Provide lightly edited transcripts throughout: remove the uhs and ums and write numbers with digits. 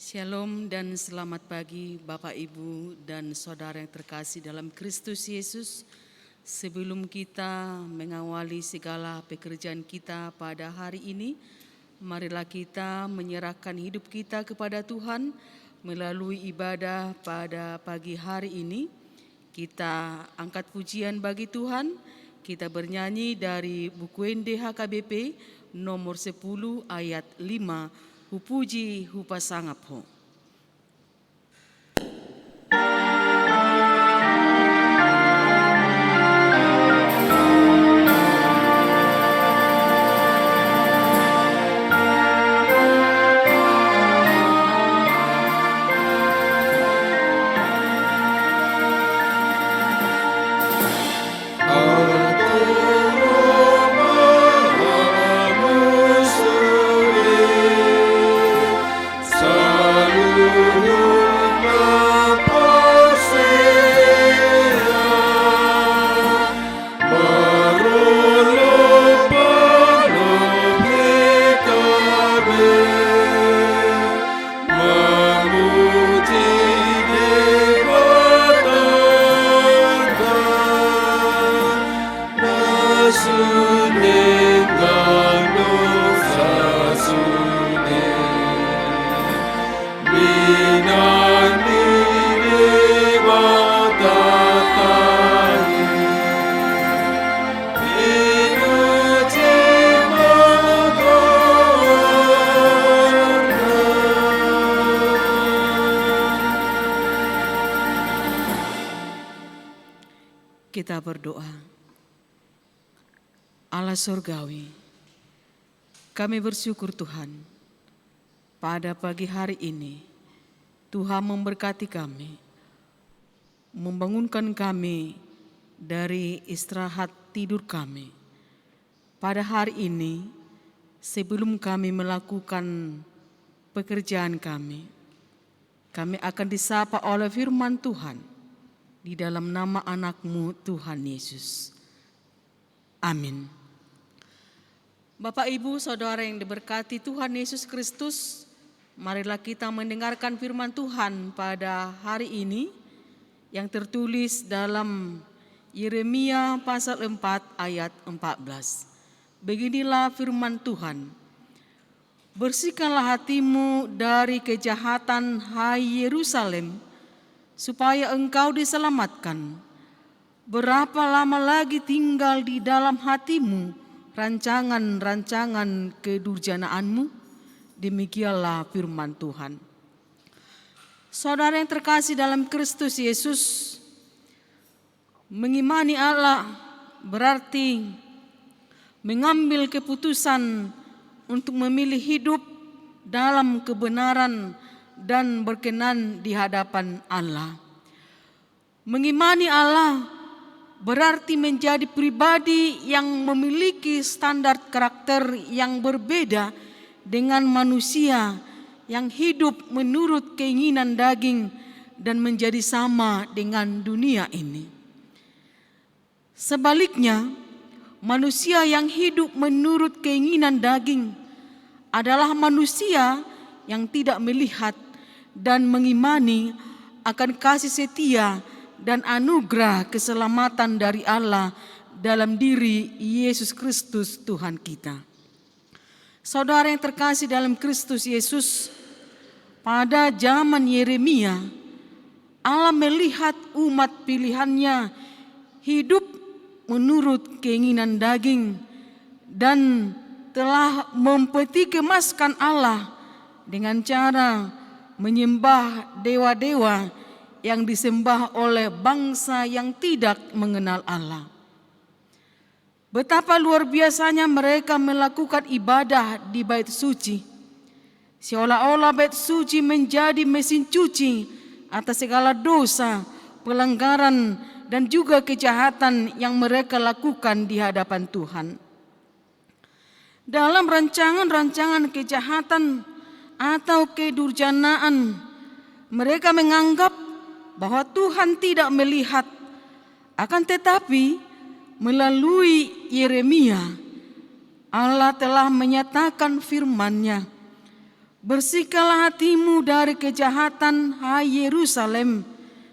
Shalom dan selamat pagi Bapak Ibu dan Saudara yang terkasih dalam Kristus Yesus. Sebelum kita mengawali segala pekerjaan kita pada hari ini, marilah kita menyerahkan hidup kita kepada Tuhan melalui ibadah pada pagi hari ini. Kita angkat pujian bagi Tuhan, kita bernyanyi dari buku NDH KBP nomor 10 ayat 5. Hupuji hupasangap ho. Kita berdoa. Allah Surgawi, kami bersyukur Tuhan, pada pagi hari ini Tuhan memberkati kami, membangunkan kami dari istirahat tidur kami. Pada hari ini, sebelum kami melakukan pekerjaan kami akan disapa oleh firman Tuhan. Di dalam nama anak-Mu Tuhan Yesus. Amin. Bapak Ibu Saudara yang diberkati Tuhan Yesus Kristus, marilah kita mendengarkan firman Tuhan pada hari ini yang tertulis dalam Yeremia pasal 4 ayat 14. Beginilah firman Tuhan. Bersihkanlah hatimu dari kejahatan, hai Yerusalem, supaya engkau diselamatkan. Berapa lama lagi tinggal di dalam hatimu rancangan-rancangan kedurjanaanmu? Demikianlah firman Tuhan. Saudara yang terkasih dalam Kristus Yesus, mengimani Allah berarti mengambil keputusan untuk memilih hidup dalam kebenaran dan berkenan di hadapan Allah. Mengimani Allah berarti menjadi pribadi yang memiliki standar karakter yang berbeda dengan manusia yang hidup menurut keinginan daging dan menjadi sama dengan dunia ini. Sebaliknya, manusia yang hidup menurut keinginan daging adalah manusia yang tidak melihat dan mengimani akan kasih setia dan anugerah keselamatan dari Allah dalam diri Yesus Kristus Tuhan kita. Saudara yang terkasih dalam Kristus Yesus, pada zaman Yeremia, Allah melihat umat pilihannya hidup menurut keinginan daging dan telah mempeti kemaskan Allah dengan cara menyembah dewa-dewa yang disembah oleh bangsa yang tidak mengenal Allah. Betapa luar biasanya mereka melakukan ibadah di bait suci, seolah-olah bait suci menjadi mesin cuci atas segala dosa, pelanggaran, dan juga kejahatan yang mereka lakukan di hadapan Tuhan. Dalam rancangan-rancangan kejahatan atau kedurjanaan, mereka menganggap bahwa Tuhan tidak melihat. Akan tetapi melalui Yeremia, Allah telah menyatakan firman-Nya Bersihkanlah hatimu dari kejahatan, hai Yerusalem,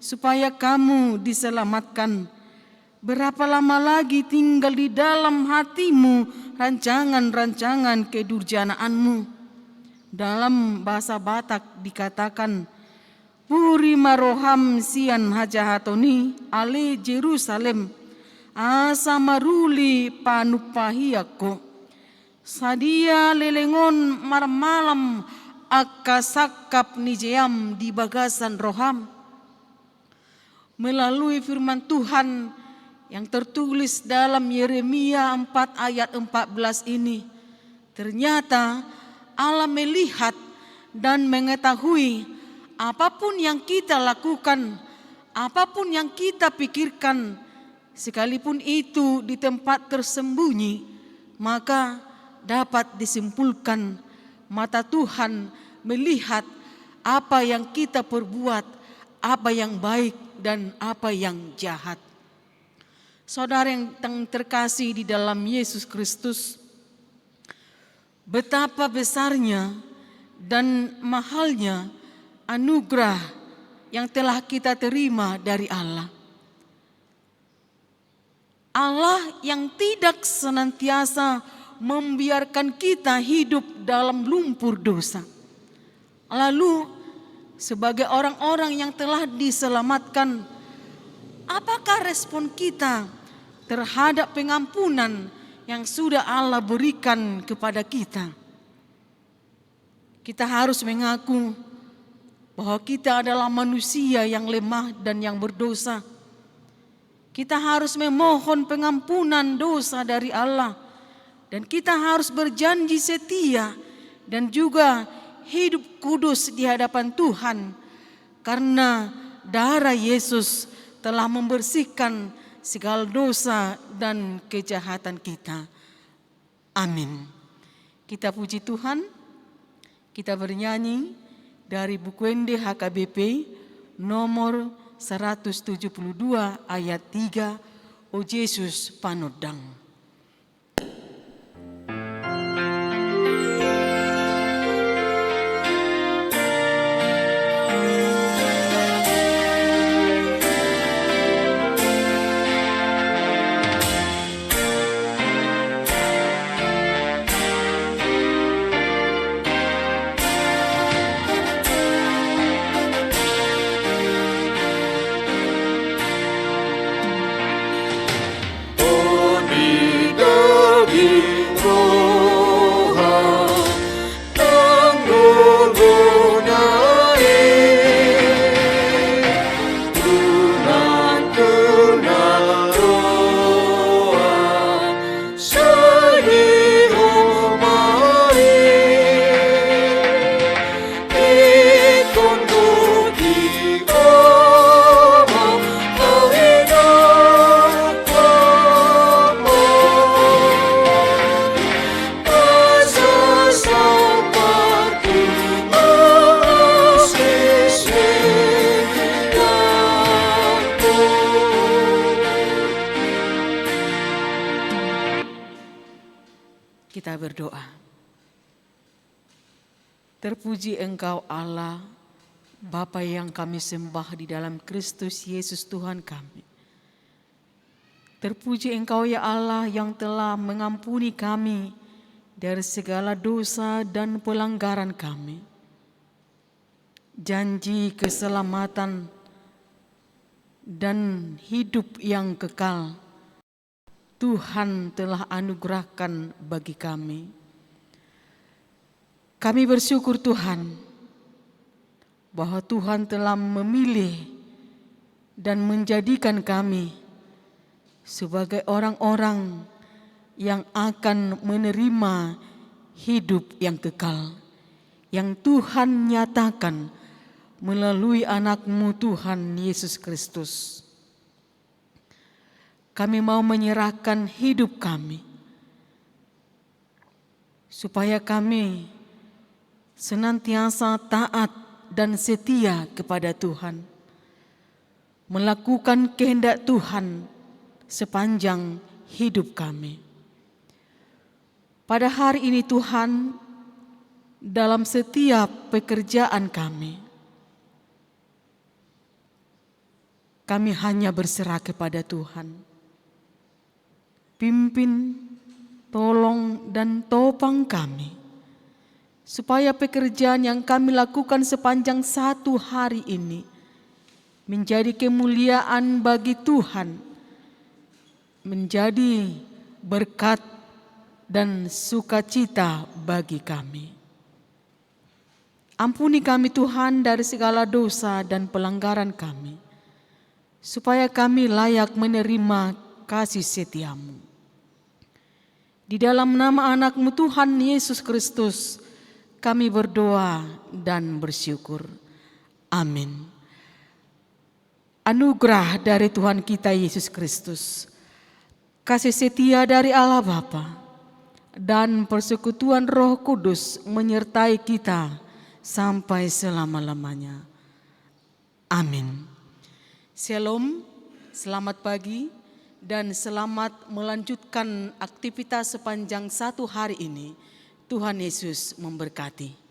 supaya kamu diselamatkan. Berapa lama lagi tinggal di dalam hatimu rancangan-rancangan kedurjanaanmu? Dalam bahasa Batak dikatakan, Puri maroham sian hajahatoni ale Jerusalem, asa maruli panupahiyako. Sadia lelengon marmalam akasakap nijeam di bagasan roham. Melalui firman Tuhan yang tertulis dalam Yeremia 4 ayat 14 ini, ternyata Allah melihat dan mengetahui apapun yang kita lakukan, apapun yang kita pikirkan, sekalipun itu di tempat tersembunyi, maka dapat disimpulkan mata Tuhan melihat apa yang kita perbuat, apa yang baik dan apa yang jahat. Saudara yang terkasih di dalam Yesus Kristus, betapa besarnya dan mahalnya anugerah yang telah kita terima dari Allah. Allah yang tidak senantiasa membiarkan kita hidup dalam lumpur dosa. Lalu sebagai orang-orang yang telah diselamatkan, apakah respon kita terhadap pengampunan yang sudah Allah berikan kepada kita? Kita harus mengaku bahwa kita adalah manusia yang lemah dan yang berdosa. Kita harus memohon pengampunan dosa dari Allah. Dan kita harus berjanji setia dan juga hidup kudus di hadapan Tuhan. Karena darah Yesus telah membersihkan segala dosa dan kejahatan kita. Amin. Kita puji Tuhan, kita bernyanyi dari buku ND HKBP nomor 172 ayat 3, O Yesus panodang. Kita berdoa. Terpuji Engkau Allah, Bapa yang kami sembah di dalam Kristus Yesus Tuhan kami. Terpuji Engkau ya Allah yang telah mengampuni kami dari segala dosa dan pelanggaran kami. Janji keselamatan dan hidup yang kekal Tuhan telah anugerahkan bagi kami. Kami bersyukur Tuhan bahwa Tuhan telah memilih dan menjadikan kami sebagai orang-orang yang akan menerima hidup yang kekal, yang Tuhan nyatakan melalui anak-Mu Tuhan Yesus Kristus. Kami mau menyerahkan hidup kami, supaya kami senantiasa taat dan setia kepada Tuhan, melakukan kehendak Tuhan sepanjang hidup kami. Pada hari ini Tuhan, dalam setiap pekerjaan kami. Kami hanya berserah kepada Tuhan. Pimpin, tolong, dan topang kami, supaya pekerjaan yang kami lakukan sepanjang satu hari ini menjadi kemuliaan bagi Tuhan, menjadi berkat dan sukacita bagi kami. Ampuni kami Tuhan dari segala dosa dan pelanggaran kami, supaya kami layak menerima kasih setia-Mu. Di dalam nama anak-Mu Tuhan Yesus Kristus, kami berdoa dan bersyukur. Amin. Anugerah dari Tuhan kita Yesus Kristus, kasih setia dari Allah Bapa, dan persekutuan Roh Kudus menyertai kita sampai selama-lamanya. Amin. Shalom, selamat pagi, dan selamat melanjutkan aktivitas sepanjang satu hari ini. Tuhan Yesus memberkati.